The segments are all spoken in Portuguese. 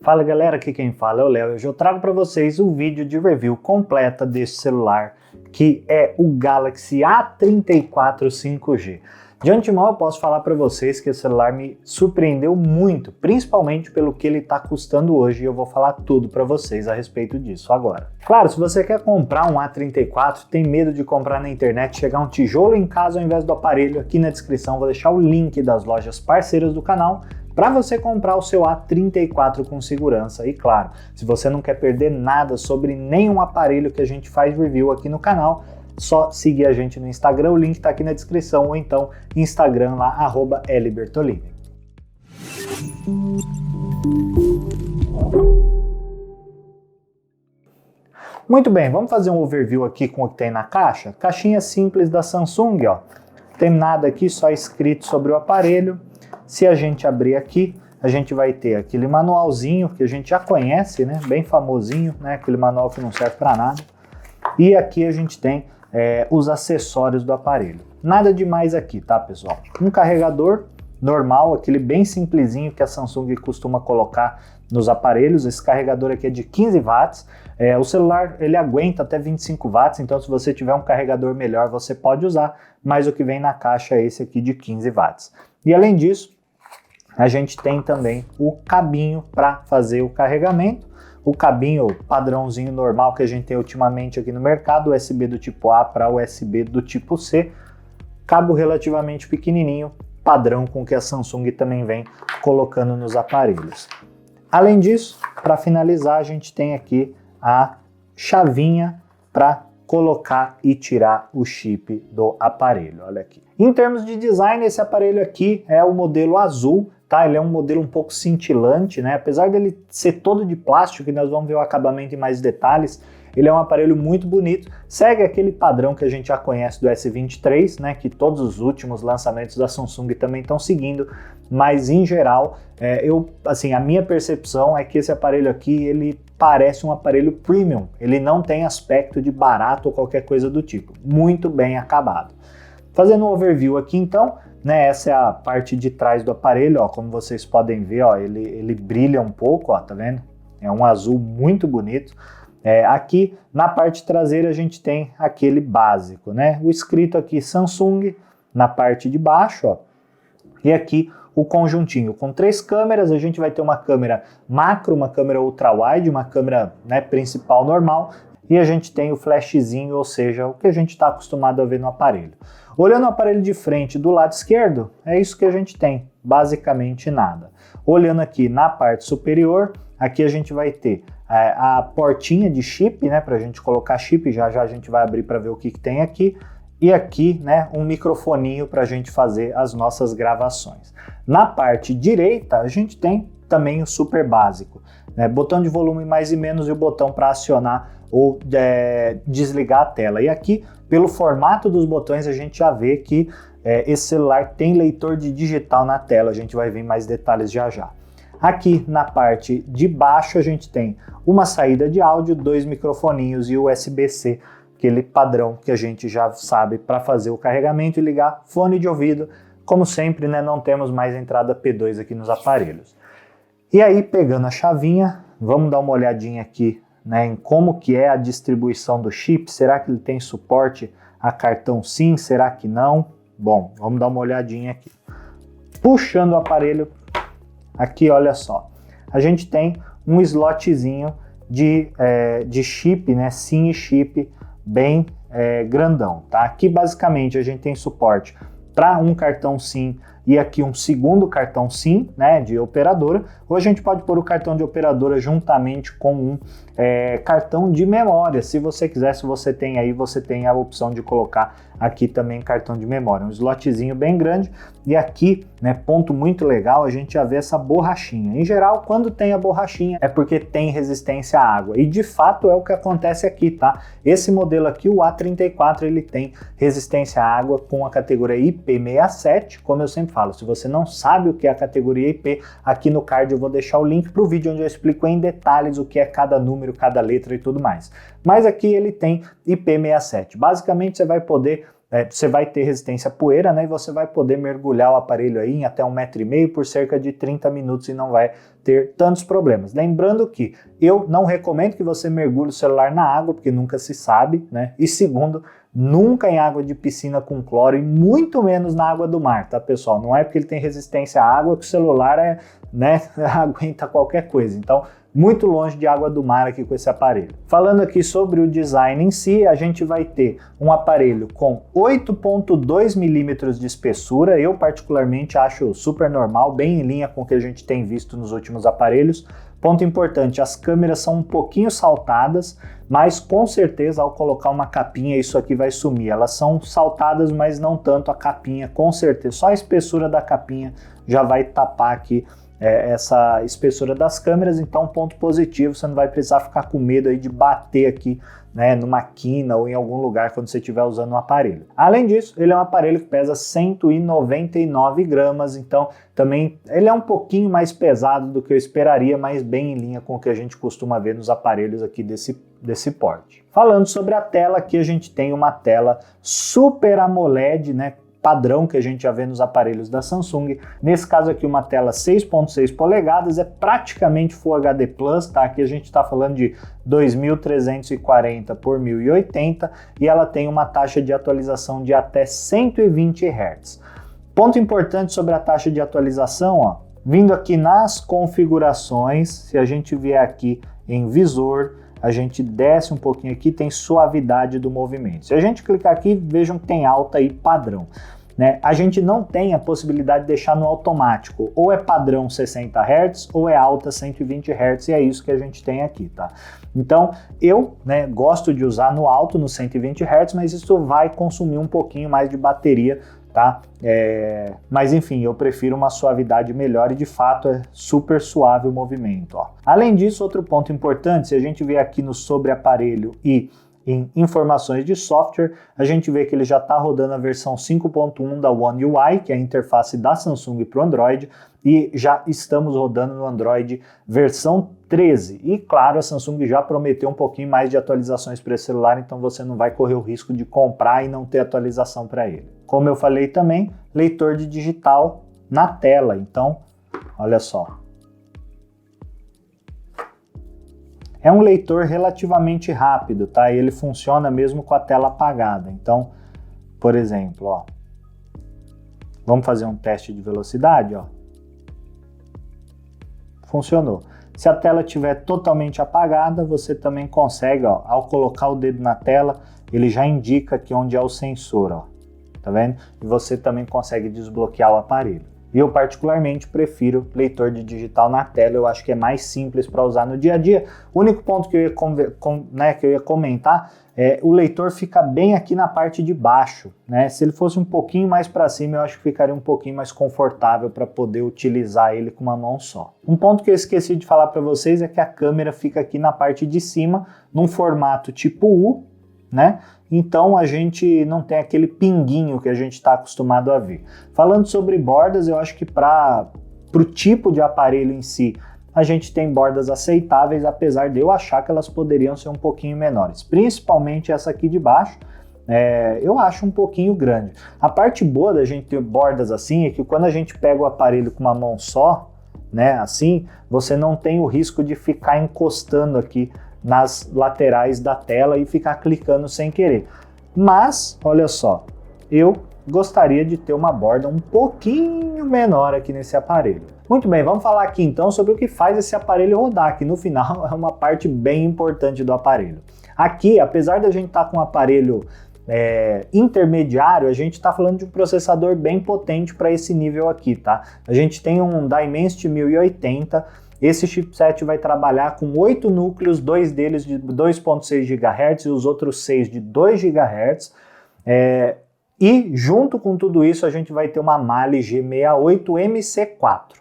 Fala galera, aqui quem fala é o Léo e hoje eu trago para vocês o vídeo de review completa desse celular que é o Galaxy A34 5G. De antemão eu posso falar para vocês que esse celular me surpreendeu muito, principalmente pelo que ele está custando hoje e eu vou falar tudo para vocês a respeito disso agora. Claro, se você quer comprar um A34, tem medo de comprar na internet, chegar um tijolo em casa ao invés do aparelho, aqui na descrição vou deixar o link das lojas parceiras do canal para você comprar o seu A34 com segurança. E claro, se você não quer perder nada sobre nenhum aparelho que a gente faz review aqui no canal, só seguir a gente no Instagram, o link está aqui na descrição, ou então Instagram lá, @lbertolini. Muito bem, vamos fazer um overview aqui com o que tem na caixa. Caixinha simples da Samsung, ó. Não tem nada aqui, só escrito sobre o aparelho. Se a gente abrir aqui, a gente vai ter aquele manualzinho que a gente já conhece, né? Bem famosinho, né? Aquele manual que não serve para nada. E aqui a gente tem os acessórios do aparelho. Nada demais aqui, tá, pessoal? Um carregador normal, aquele bem simplesinho que a Samsung costuma colocar nos aparelhos. Esse carregador aqui é de 15 watts. O celular ele aguenta até 25 watts, então se você tiver um carregador melhor você pode usar, mas o que vem na caixa é esse aqui de 15 watts. E além disso, a gente tem também o cabinho para fazer o carregamento. O cabinho padrãozinho normal que a gente tem ultimamente aqui no mercado, USB do tipo A para USB do tipo C. Cabo relativamente pequenininho, padrão com que a Samsung também vem colocando nos aparelhos. Além disso, para finalizar, a gente tem aqui a chavinha para colocar e tirar o chip do aparelho. Olha aqui. Em termos de design, esse aparelho aqui é o modelo azul, tá? Ele é um modelo um pouco cintilante, né? Apesar dele ser todo de plástico, e nós vamos ver o acabamento em mais detalhes, ele é um aparelho muito bonito, segue aquele padrão que a gente já conhece do S23, né? Que todos os últimos lançamentos da Samsung também estão seguindo, mas em geral, a minha percepção é que esse aparelho aqui, ele parece um aparelho premium, ele não tem aspecto de barato ou qualquer coisa do tipo, muito bem acabado. Fazendo um overview aqui então, né, essa é a parte de trás do aparelho, ó, como vocês podem ver, ó, ele brilha um pouco, ó, tá vendo? É um azul muito bonito. Aqui na parte traseira a gente tem aquele básico, né? O escrito aqui Samsung na parte de baixo, ó, e aqui o conjuntinho com 3 câmeras. A gente vai ter uma câmera macro, uma câmera ultra-wide, uma câmera, né, principal normal, e a gente tem o flashzinho, ou seja, o que a gente está acostumado a ver no aparelho. Olhando o aparelho de frente do lado esquerdo, é isso que a gente tem, basicamente nada. Olhando aqui na parte superior, aqui a gente vai ter a portinha de chip, né, para a gente colocar chip, já já a gente vai abrir para ver o que tem aqui. E aqui, né, um microfoninho para a gente fazer as nossas gravações. Na parte direita, a gente tem também o super básico, né, botão de volume mais e menos e o botão para acionar ou desligar a tela. E aqui, pelo formato dos botões, a gente já vê que esse celular tem leitor de digital na tela, a gente vai ver mais detalhes já já. Aqui na parte de baixo a gente tem uma saída de áudio, 2 microfoninhos e USB-C, aquele padrão que a gente já sabe para fazer o carregamento e ligar fone de ouvido. Como sempre, né, não temos mais entrada P2 aqui nos aparelhos. E aí, pegando a chavinha, vamos dar uma olhadinha aqui, né, em como que é a distribuição do chip. Será que ele tem suporte a cartão SIM? Será que não? Bom, vamos dar uma olhadinha aqui. Puxando o aparelho, aqui olha só, a gente tem um slotzinho de chip, né, SIM e chip, bem grandão, tá? Aqui basicamente a gente tem suporte para um cartão SIM e aqui um segundo cartão SIM, né, de operadora, ou a gente pode pôr o cartão de operadora juntamente com um cartão de memória. Se você quiser, se você tem aí, você tem a opção de colocar aqui também cartão de memória, um slotzinho bem grande. E aqui, né, ponto muito legal, a gente já vê essa borrachinha. Em geral, quando tem a borrachinha é porque tem resistência à água, e de fato é o que acontece aqui, tá? Esse modelo aqui, o A34, ele tem resistência à água com a categoria IP67, como eu sempre falo. Se você não sabe o que é a categoria IP, aqui no card eu vou deixar o link para o vídeo onde eu explico em detalhes o que é cada número, cada letra e tudo mais. Mas aqui ele tem IP67. Basicamente você vai poder você vai ter resistência à poeira, né? E você vai poder mergulhar o aparelho aí em até 1,5 m por cerca de 30 minutos e não vai ter tantos problemas. Lembrando que eu não recomendo que você mergulhe o celular na água, porque nunca se sabe, né? E segundo, nunca em água de piscina com cloro e muito menos na água do mar, tá, pessoal? Não é porque ele tem resistência à água que o celular aguenta qualquer coisa. Então, muito longe de água do mar aqui com esse aparelho. Falando aqui sobre o design em si, a gente vai ter um aparelho com 8,2 milímetros de espessura. Eu particularmente acho super normal, bem em linha com o que a gente tem visto nos últimos aparelhos. Ponto importante, as câmeras são um pouquinho saltadas, mas com certeza ao colocar uma capinha isso aqui vai sumir. Elas são saltadas, mas não tanto a capinha, com certeza. Só a espessura da capinha já vai tapar aqui essa espessura das câmeras, então ponto positivo, você não vai precisar ficar com medo aí de bater aqui, né, numa quina ou em algum lugar quando você estiver usando o aparelho. Além disso, ele é um aparelho que pesa 199 gramas, então também ele é um pouquinho mais pesado do que eu esperaria, mas bem em linha com o que a gente costuma ver nos aparelhos aqui desse porte. Falando sobre a tela, aqui a gente tem uma tela Super AMOLED, né, padrão que a gente já vê nos aparelhos da Samsung. Nesse caso aqui uma tela 6.6 polegadas, é praticamente Full HD Plus, tá? Aqui a gente está falando de 2340 por 1080 e ela tem uma taxa de atualização de até 120 Hz. Ponto importante sobre a taxa de atualização, ó, vindo aqui nas configurações, se a gente vier aqui em visor, a gente desce um pouquinho aqui, tem suavidade do movimento. Se a gente clicar aqui, vejam que tem alta e padrão, né? A gente não tem a possibilidade de deixar no automático, ou é padrão 60 Hz ou é alta 120 Hz, e é isso que a gente tem aqui, tá? Então eu, né, gosto de usar no alto, no 120 Hz, mas isso vai consumir um pouquinho mais de bateria, tá? Mas enfim, eu prefiro uma suavidade melhor e de fato é super suave o movimento, ó. Além disso, outro ponto importante, se a gente vier aqui no sobre aparelho e em informações de software, a gente vê que ele já está rodando a versão 5.1 da One UI, que é a interface da Samsung para o Android, e já estamos rodando no Android versão 13. E claro, a Samsung já prometeu um pouquinho mais de atualizações para esse celular, então você não vai correr o risco de comprar e não ter atualização para ele. Como eu falei também, leitor de digital na tela, então olha só. É um leitor relativamente rápido, tá? E ele funciona mesmo com a tela apagada. Então, por exemplo, ó, vamos fazer um teste de velocidade, ó. Funcionou. Se a tela estiver totalmente apagada, você também consegue, ó, ao colocar o dedo na tela, ele já indica aqui onde é o sensor, ó. Tá vendo? E você também consegue desbloquear o aparelho. E eu particularmente prefiro leitor de digital na tela, eu acho que é mais simples para usar no dia a dia. O único ponto que eu ia comentar é o leitor fica bem aqui na parte de baixo, né? Se ele fosse um pouquinho mais para cima, eu acho que ficaria um pouquinho mais confortável para poder utilizar ele com uma mão só. Um ponto que eu esqueci de falar para vocês é que a câmera fica aqui na parte de cima, num formato tipo U, né? Então a gente não tem aquele pinguinho que a gente está acostumado a ver. Falando sobre bordas, eu acho que para o tipo de aparelho em si, a gente tem bordas aceitáveis, apesar de eu achar que elas poderiam ser um pouquinho menores. Principalmente essa aqui de baixo, eu acho um pouquinho grande. A parte boa da gente ter bordas assim é que quando a gente pega o aparelho com uma mão só, né, assim, você não tem o risco de ficar encostando aqui nas laterais da tela e ficar clicando sem querer. Mas, olha só, eu gostaria de ter uma borda um pouquinho menor aqui nesse aparelho. Muito bem, vamos falar aqui então sobre o que faz esse aparelho rodar, que no final é uma parte bem importante do aparelho. Aqui, apesar da gente estar com um aparelho intermediário, a gente está falando de um processador bem potente para esse nível aqui, tá? A gente tem um Dimensity 1080. Esse chipset vai trabalhar com 8 núcleos, 2 deles de 2.6 GHz e os outros 6 de 2 GHz. E junto com tudo isso a gente vai ter uma Mali G68 MC4.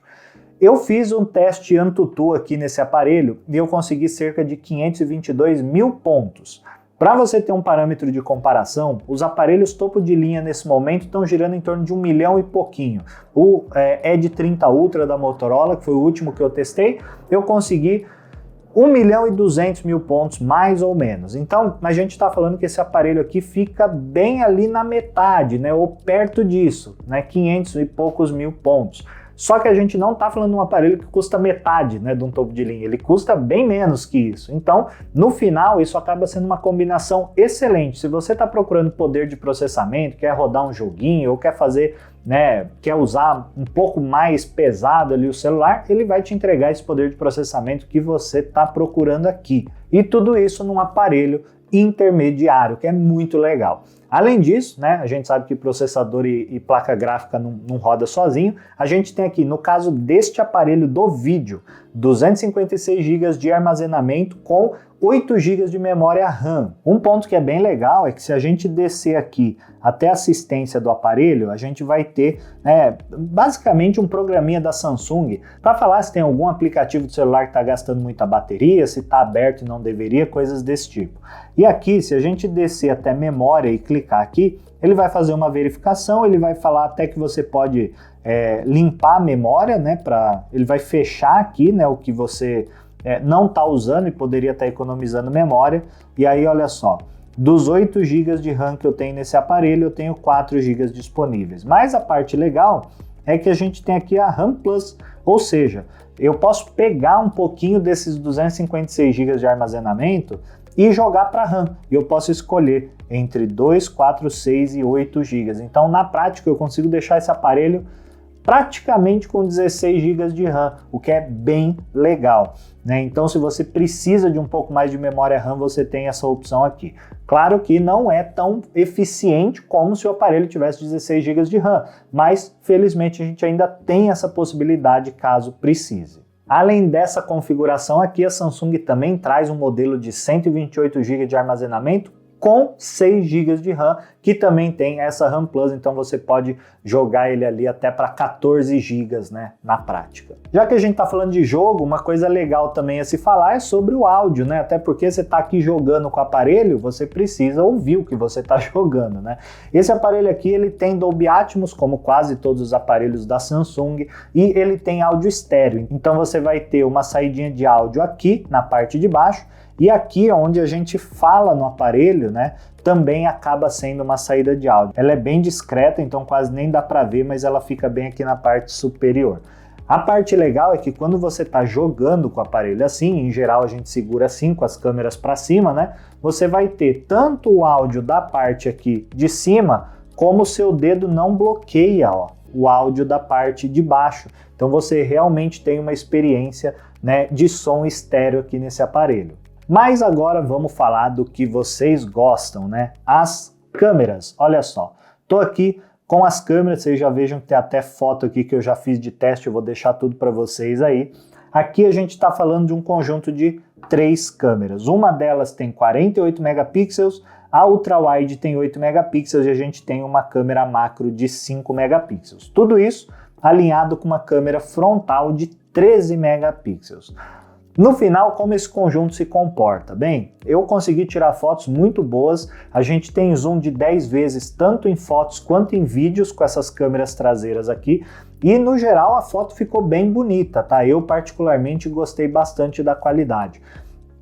Eu fiz um teste AnTuTu aqui nesse aparelho e eu consegui cerca de 522 mil pontos. Para você ter um parâmetro de comparação, os aparelhos topo de linha nesse momento estão girando em torno de 1 milhão e pouquinho. O Edge 30 Ultra da Motorola, que foi o último que eu testei, eu consegui 1.200.000 pontos, mais ou menos. Então, a gente está falando que esse aparelho aqui fica bem ali na metade, né, ou perto disso, né, 500 e poucos mil pontos. Só que a gente não está falando de um aparelho que custa metade, né, de um topo de linha, ele custa bem menos que isso. Então, no final, isso acaba sendo uma combinação excelente. Se você está procurando poder de processamento, quer rodar um joguinho ou quer fazer, né, quer usar um pouco mais pesado ali o celular, ele vai te entregar esse poder de processamento que você está procurando aqui. E tudo isso num aparelho intermediário, que é muito legal. Além disso, né, a gente sabe que processador e placa gráfica não roda sozinho. A gente tem aqui, no caso deste aparelho do vídeo, 256 GB de armazenamento com 8 GB de memória RAM. Um ponto que é bem legal é que se a gente descer aqui até a assistência do aparelho, a gente vai ter basicamente um programinha da Samsung para falar se tem algum aplicativo do celular que está gastando muita bateria, se está aberto e não deveria, coisas desse tipo. E aqui, se a gente descer até memória e clicar aqui, ele vai fazer uma verificação, ele vai falar até que você pode limpar a memória, né? Ele vai fechar aqui, né, o que você não está usando e poderia estar economizando memória. E aí, olha só, dos 8 GB de RAM que eu tenho nesse aparelho, eu tenho 4 GB disponíveis. Mas a parte legal é que a gente tem aqui a RAM Plus, ou seja, eu posso pegar um pouquinho desses 256 GB de armazenamento e jogar para RAM. E eu posso escolher entre 2, 4, 6 e 8 GB. Então, na prática, eu consigo deixar esse aparelho praticamente com 16 GB de RAM, o que é bem legal, né? Então, se você precisa de um pouco mais de memória RAM, você tem essa opção aqui. Claro que não é tão eficiente como se o aparelho tivesse 16 GB de RAM, mas felizmente a gente ainda tem essa possibilidade caso precise. Além dessa configuração aqui, a Samsung também traz um modelo de 128 GB de armazenamento com 6 GB de RAM, que também tem essa RAM Plus, então você pode jogar ele ali até para 14 GB, né, na prática. Já que a gente está falando de jogo, uma coisa legal também a se falar é sobre o áudio, né, até porque você está aqui jogando com o aparelho, você precisa ouvir o que você está jogando, né. Esse aparelho aqui, ele tem Dolby Atmos, como quase todos os aparelhos da Samsung, e ele tem áudio estéreo, então você vai ter uma saidinha de áudio aqui na parte de baixo, e aqui onde a gente fala no aparelho, né, também acaba sendo uma saída de áudio. Ela é bem discreta, então quase nem dá para ver, mas ela fica bem aqui na parte superior. A parte legal é que quando você está jogando com o aparelho assim, em geral a gente segura assim com as câmeras para cima, né, você vai ter tanto o áudio da parte aqui de cima, como o seu dedo não bloqueia, ó, o áudio da parte de baixo. Então você realmente tem uma experiência, né, de som estéreo aqui nesse aparelho. Mas agora vamos falar do que vocês gostam, né? As câmeras. Olha só, tô aqui com as câmeras, vocês já vejam que tem até foto aqui que eu já fiz de teste, eu vou deixar tudo para vocês aí. Aqui a gente está falando de um conjunto de 3 câmeras. Uma delas tem 48 megapixels, a ultra-wide tem 8 megapixels e a gente tem uma câmera macro de 5 megapixels. Tudo isso alinhado com uma câmera frontal de 13 megapixels. No final, como esse conjunto se comporta? Bem, eu consegui tirar fotos muito boas, a gente tem zoom de 10 vezes tanto em fotos quanto em vídeos com essas câmeras traseiras aqui, e no geral a foto ficou bem bonita, tá? Eu particularmente gostei bastante da qualidade.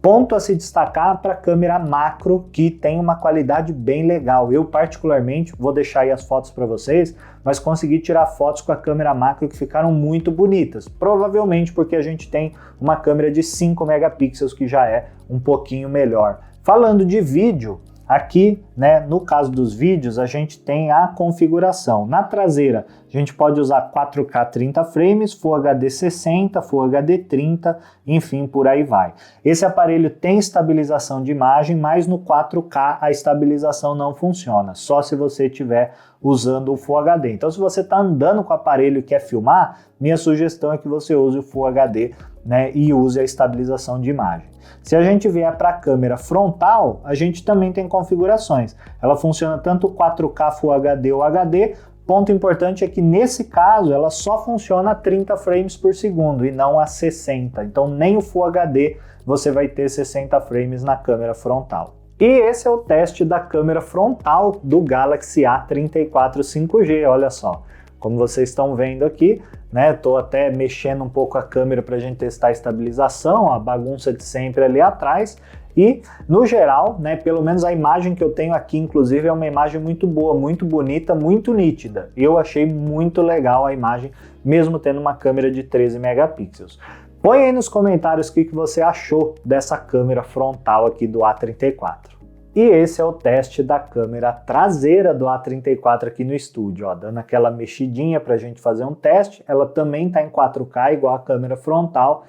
Ponto a se destacar para a câmera macro, que tem uma qualidade bem legal. Eu particularmente, vou deixar aí as fotos para vocês, mas consegui tirar fotos com a câmera macro que ficaram muito bonitas. Provavelmente porque a gente tem uma câmera de 5 megapixels, que já é um pouquinho melhor. Falando de vídeo, aqui, né, no caso dos vídeos, a gente tem a configuração. Na traseira, a gente pode usar 4K 30 frames, Full HD 60, Full HD 30, enfim, por aí vai. Esse aparelho tem estabilização de imagem, mas no 4K a estabilização não funciona, só se você estiver usando o Full HD. Então, se você está andando com o aparelho e quer filmar, minha sugestão é que você use o Full HD, né, e use a estabilização de imagem. Se a gente vier para a câmera frontal, a gente também tem configurações. Ela funciona tanto 4K Full HD ou HD. Ponto importante é que nesse caso ela só funciona a 30 frames por segundo e não a 60. Então nem o Full HD você vai ter 60 frames na câmera frontal. E esse é o teste da câmera frontal do Galaxy A34 5G, olha só. Como vocês estão vendo aqui, né? Tô até mexendo um pouco a câmera para a gente testar a estabilização, a bagunça de sempre ali atrás. E, no geral, né, pelo menos a imagem que eu tenho aqui, inclusive, é uma imagem muito boa, muito bonita, muito nítida. Eu achei muito legal a imagem, mesmo tendo uma câmera de 13 megapixels. Põe aí nos comentários o que você achou dessa câmera frontal aqui do A34. E esse é o teste da câmera traseira do A34 aqui no estúdio, ó, dando aquela mexidinha para a gente fazer um teste. Ela também está em 4K, igual a câmera frontal.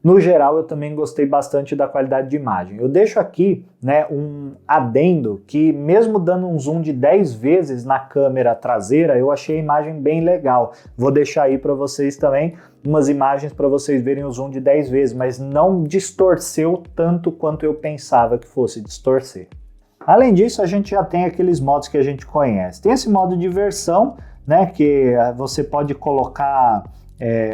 No geral, eu também gostei bastante da qualidade de imagem. Eu deixo aqui, né, um adendo que, mesmo dando um zoom de 10 vezes na câmera traseira, eu achei a imagem bem legal. Vou deixar aí para vocês também umas imagens para vocês verem o zoom de 10 vezes, mas não distorceu tanto quanto eu pensava que fosse distorcer. Além disso, a gente já tem aqueles modos que a gente conhece. Tem esse modo de versão, né, que você pode colocar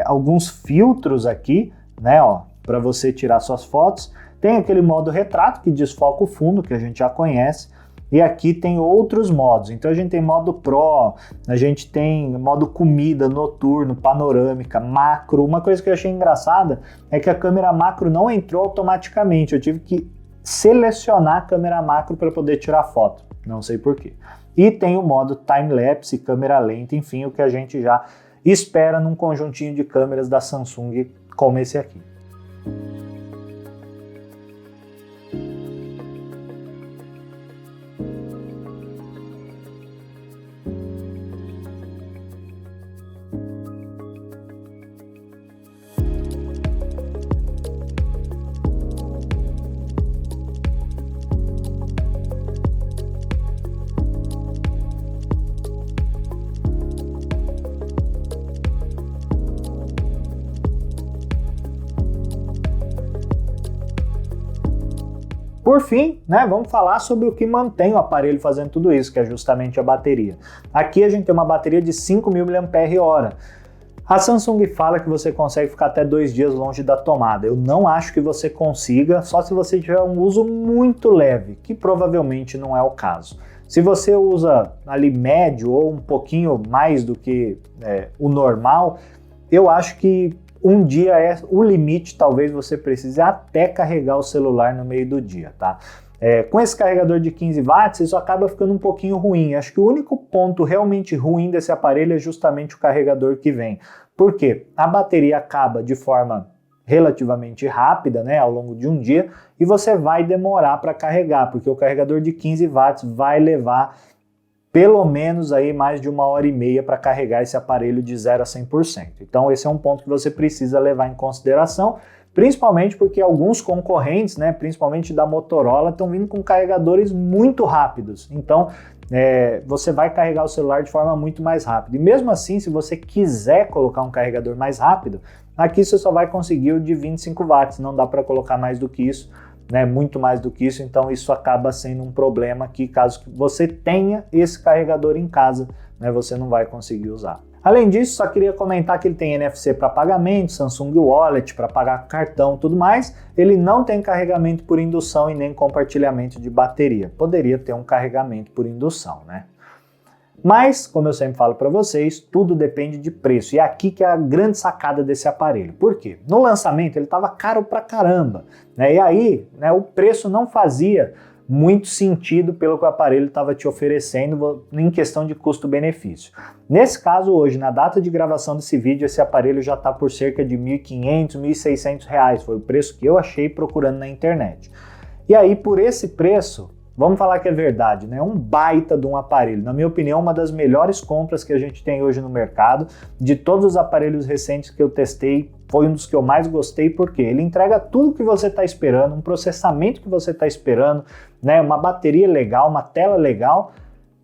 alguns filtros aqui, né, ó, para você tirar suas fotos. Tem aquele modo retrato que desfoca o fundo, que a gente já conhece, e aqui tem outros modos. Então a gente tem modo Pro, a gente tem modo comida, noturno, panorâmica, macro. Uma coisa que eu achei engraçada é que a câmera macro não entrou automaticamente, eu tive que selecionar a câmera macro para poder tirar foto, não sei porquê. E tem o modo time-lapse, câmera lenta, enfim, o que a gente já espera num conjuntinho de câmeras da Samsung como esse aqui. Por fim, né, vamos falar sobre o que mantém o aparelho fazendo tudo isso, que é justamente a bateria. Aqui a gente tem uma bateria de 5.000 mAh. A Samsung fala que você consegue ficar até 2 dias longe da tomada. Eu não acho que você consiga, só se você tiver um uso muito leve, que provavelmente não é o caso. Se você usa ali médio ou um pouquinho mais do que o normal, eu acho que um dia é o limite, talvez você precise até carregar o celular no meio do dia, tá? Com esse carregador de 15 watts, isso acaba ficando um pouquinho ruim. Acho que o único ponto realmente ruim desse aparelho é justamente o carregador que vem. Por quê? A bateria acaba de forma relativamente rápida, né, ao longo de um dia, e você vai demorar para carregar, porque o carregador de 15 watts vai levar pelo menos aí mais de 1h30 para carregar esse aparelho de 0 a 100%. Então esse é um ponto que você precisa levar em consideração, principalmente porque alguns concorrentes, né, principalmente da Motorola, estão vindo com carregadores muito rápidos. Então você vai carregar o celular de forma muito mais rápida. E mesmo assim, se você quiser colocar um carregador mais rápido, aqui você só vai conseguir o de 25 watts, não dá para colocar mais do que isso, né, muito mais do que isso, então isso acaba sendo um problema que, caso você tenha esse carregador em casa, né, você não vai conseguir usar. Além disso, só queria comentar que ele tem NFC para pagamento, Samsung Wallet para pagar cartão, tudo mais. Ele não tem carregamento por indução e nem compartilhamento de bateria. Poderia ter um carregamento por indução, né? Mas, como eu sempre falo para vocês, tudo depende de preço. E é aqui que é a grande sacada desse aparelho. Por quê? No lançamento ele estava caro pra caramba, né? E aí, né, o preço não fazia muito sentido pelo que o aparelho estava te oferecendo em questão de custo-benefício. Nesse caso, hoje, na data de gravação desse vídeo, esse aparelho já está por cerca de R$ 1.500, R$ 1.600. Foi o preço que eu achei procurando na internet. E aí, por esse preço, vamos falar que é verdade, né? Um baita de um aparelho. Na minha opinião, uma das melhores compras que a gente tem hoje no mercado. De todos os aparelhos recentes que eu testei, foi um dos que eu mais gostei, porque ele entrega tudo que você está esperando, um processamento que você está esperando, né? Uma bateria legal, uma tela legal,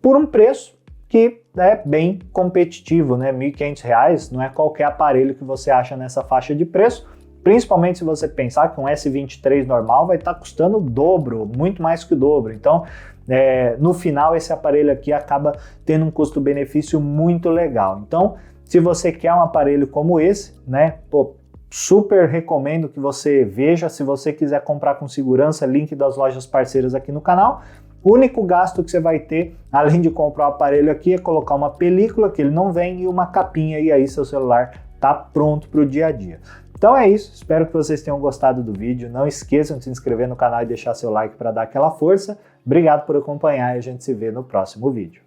por um preço que é bem competitivo, né? R$ 1.500 não é qualquer aparelho que você acha nessa faixa de preço. Principalmente se você pensar que um S23 normal vai estar custando o dobro, muito mais que o dobro. Então, no final, esse aparelho aqui acaba tendo um custo-benefício muito legal. Então, se você quer um aparelho como esse, né, super recomendo que você veja. Se você quiser comprar com segurança, link das lojas parceiras aqui no canal. O único gasto que você vai ter, além de comprar o aparelho aqui, é colocar uma película que ele não vem e uma capinha, e aí seu celular tá pronto para o dia a dia. Então é isso, espero que vocês tenham gostado do vídeo. Não esqueçam de se inscrever no canal e deixar seu like para dar aquela força. Obrigado por acompanhar e a gente se vê no próximo vídeo.